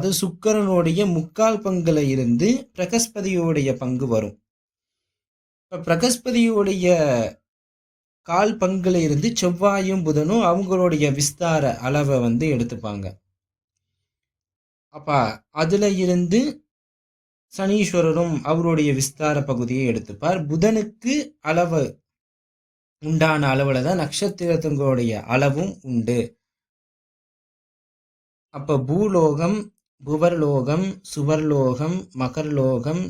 அது சுக்கிரனுடைய முக்கால் பங்குல இருந்து பிரகஸ்பதியோடைய பங்கு வரும். இப்ப பிரகஸ்பதியோடைய கால் பங்குல இருந்து செவ்வாயும் புதனும் அவங்களுடைய விஸ்தார அளவை எடுத்துப்பாங்க. அப்ப அதுல இருந்து சனீஸ்வரரும் அவருடைய விஸ்தார பகுதியை எடுத்துப்பார். புதனுக்கு அளவு உண்டான அளவுல தான் நட்சத்திரங்களுடைய அளவும் உண்டு. அப்ப பூலோகம், புவர்லோகம், சுவர்லோகம், மகர்லோகம்,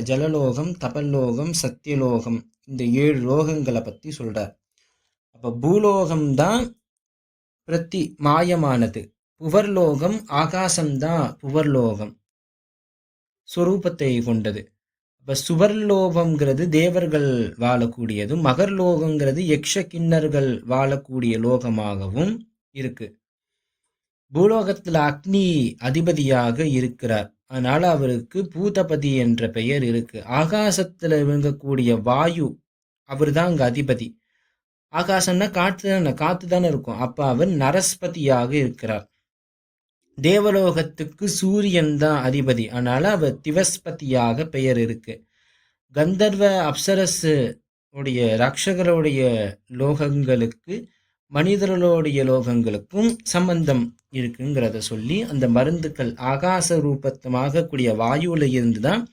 ஜலலோகம், தபல்லோகம், சத்தியலோகம், இந்த 7 லோகங்களை பத்தி சொல்றார். அப்ப பூலோகம் தான் பிரதி மாயமானது. புவர்லோகம் ஆகாசம்தான் புவர்லோகம் ஸ்வரூபத்தை கொண்டது. அப்ப சுவர்லோகம்ங்கிறது தேவர்கள் வாழக்கூடியதும், மகர்லோகங்கிறது யக்ஷ கிண்ணர்கள் வாழக்கூடிய லோகமாகவும் இருக்கு. பூலோகத்துல அக்னி அதிபதியாக இருக்கிறார். அதனால அவருக்கு பூதபதி என்ற பெயர் இருக்கு. ஆகாசத்துல விளங்கக்கூடிய வாயு அவர் தான் அங்க அதிபதி. ஆகாசம்னா காத்து தானே இருக்கும். அப்ப அவர் நரஸ்பதியாக இருக்கிறார். தேவலோகத்துக்கு சூரியன் தான் அதிபதி. அதனால அவர் திவஸ்பதியாக பெயர் இருக்கு. கந்தர்வ அப்சரஸ் உடைய ரக்ஷகருடைய லோகங்களுக்கு மனிதர்களுடைய லோகங்களுக்கும் சம்பந்தம் இருக்குங்கிறத சொல்லி, அந்த மருந்துக்கள் ஆகாச ரூபத்தமாக கூடிய வாயுல இருந்து தான்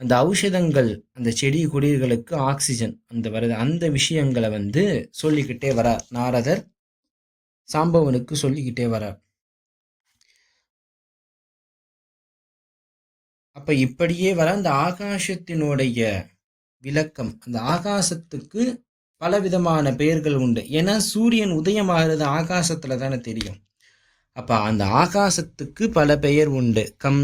அந்த ஔஷதங்கள், அந்த செடி கொடிகளுக்கு ஆக்சிஜன் வருது. அந்த விஷயங்களை சொல்லிக்கிட்டே வரார் நாரதர். சாம்பவனுக்கு சொல்லிக்கிட்டே வரார். அப்ப இப்படியே வர அந்த ஆகாசத்தினுடைய விளக்கம், அந்த ஆகாசத்துக்கு பலவிதமான பெயர்கள் உண்டு. ஏன்னா சூரியன் உதயமாகிறது ஆகாசத்துல தானே தெரியும். அப்ப அந்த ஆகாசத்துக்கு பல பெயர் உண்டு. கம்